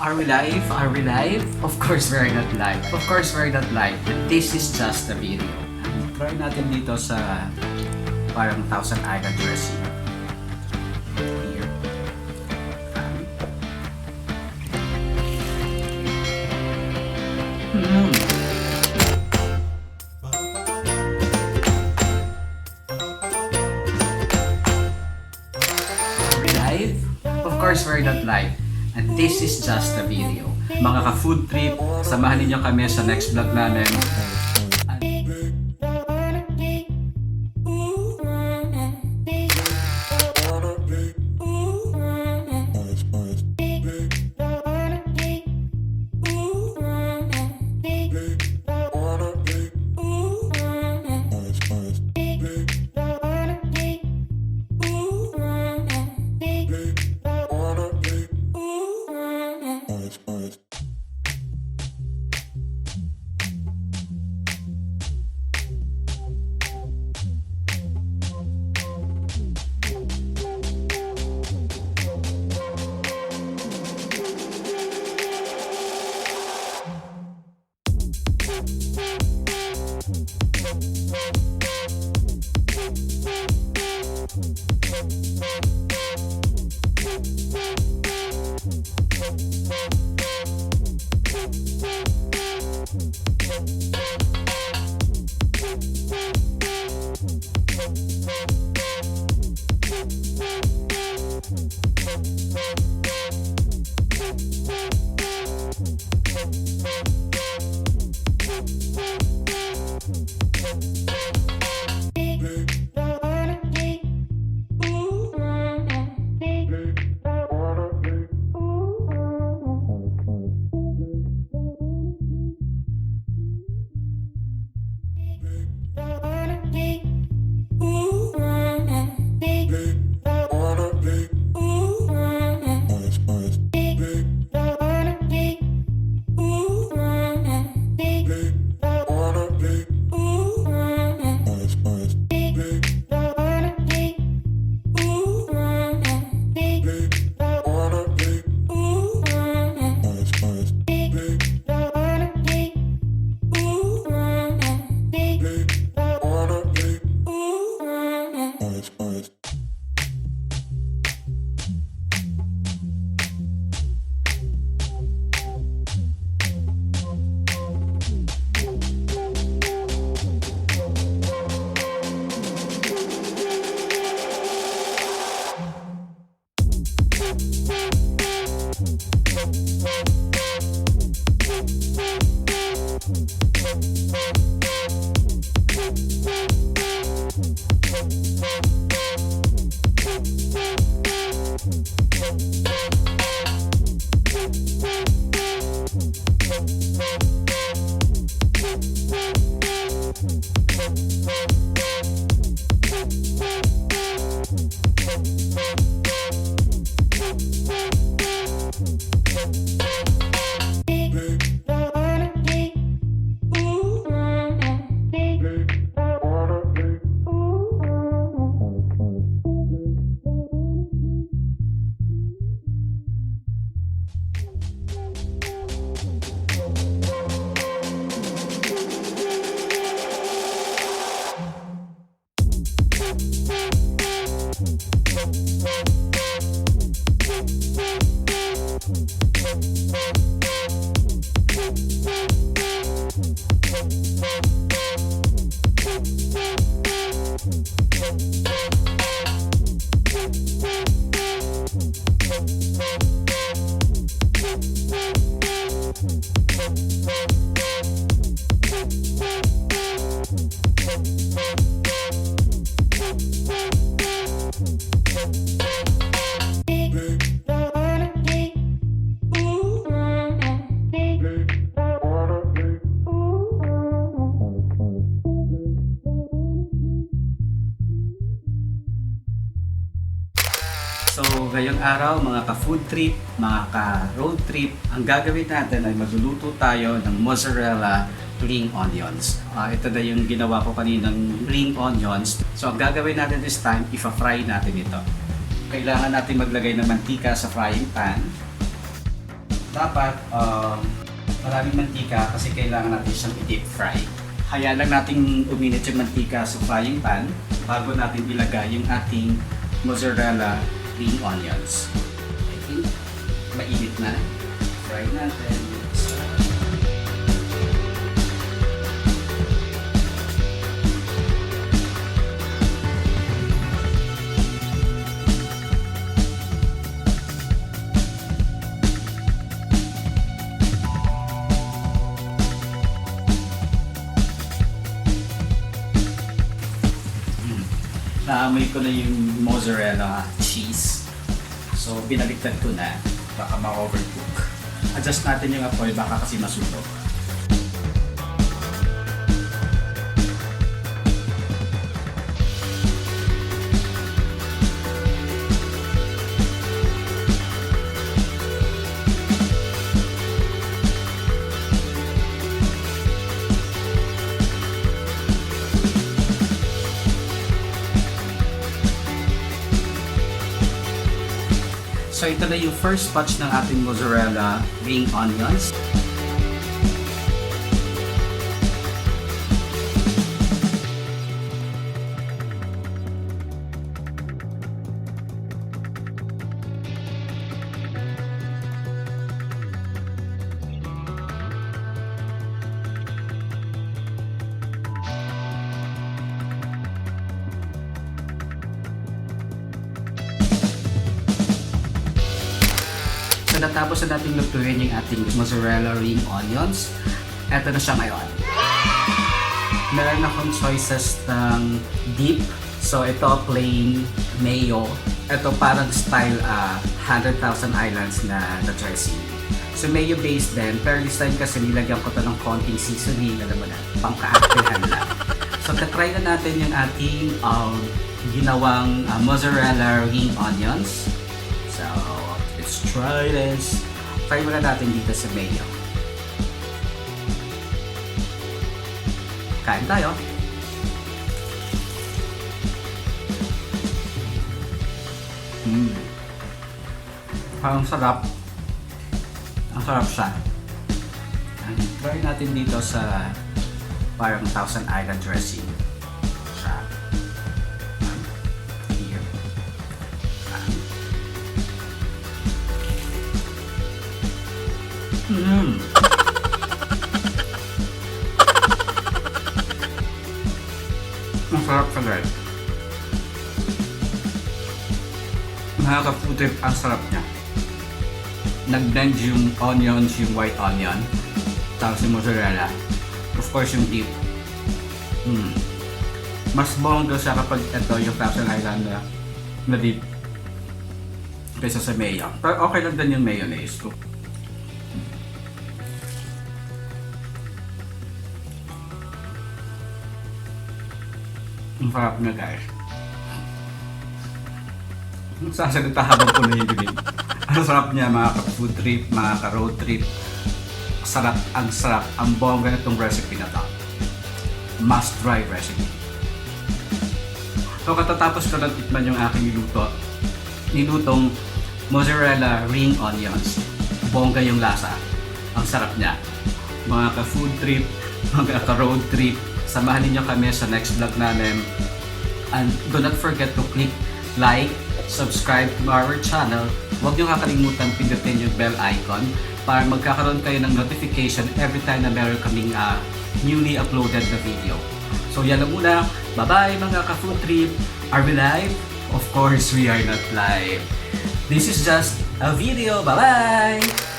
Are we live? Are we live? Of course we're not live. Of course we're not live. This is just a video. Try natin dito sa parang Thousand Island dressing. Here. Are we live? Of course we're not live. And this is just a video. Mga ka-food trip, samahan ninyo kami sa next vlog namin. So, ngayong araw mga ka-food trip, mga ka-road trip, ang gagawin natin ay magluluto tayo ng mozzarella ring onions. Ito na yung ginawa ko kaninang ring onions. So, ang gagawin natin this time, ifa-fry natin ito. Kailangan natin maglagay ng mantika sa frying pan. dapat maraming mantika kasi kailangan natin siyang i-deep fry. Hayaan lang natin uminit yung mantika sa frying pan bago natin ilagay yung ating mozzarella ring onions. I think mainit na. Fry natin. Naamoy ko na yung mozzarella cheese. So, binaliktad ko na. Baka ma-overcook. Adjust natin yung apoy, baka kasi masunog. So ito na yung first batch ng ating mozzarella ring onions. Natapos na natin lutuin yung ating mozzarella ring onions. Eto na siya ngayon. Meron akong choices ng dip. So ito plain mayo. Ito parang style 100,000 Islands na dressing. So mayo based din. Pero this time kasi nilagyan ko to ng konting seasoning. Alam mo na, pangka-actihan lang. So tatry na natin yung ating ginawang mozzarella ring onions. So let's try this. Try muna natin dito sa mayo. Kain tayo. Ang sarap. Ang sarap siya. Try natin dito sa parang Thousand Island dressing. Siya. Here. Ang sarap siya, guys. Mga ka-FOODTRIP, ang sarap niya. Nag-blend yung onions, yung white onion, tapos yung mozzarella, of course yung dip. Mas bongga siya kapag ito yung Thousand Island na dip kaysa sa mayo. Pero okay lang din yung mayonnaise ko. Ang sarap niya, guys. Sasalita habang po na yung bibig. Ang sarap niya, mga ka-food trip, mga ka-road trip. Sarap, ang bongga na itong recipe na to. Must try recipe. So katatapos ko lang tikman yung aking nilutong mozzarella ring onions. Bongga yung lasa. Ang sarap niya. Mga ka-food trip, mga ka-road trip, samahan niyo kami sa next vlog namin. And do not forget to click like, subscribe to our channel. Huwag niyo kakalimutan pindutin yung bell icon para magkakaroon kayo ng notification every time na meron kaming newly uploaded na video. So yan lang muna. Bye-bye mga ka-food trip. Are we live? Of course we are not live. This is just a video. Bye-bye!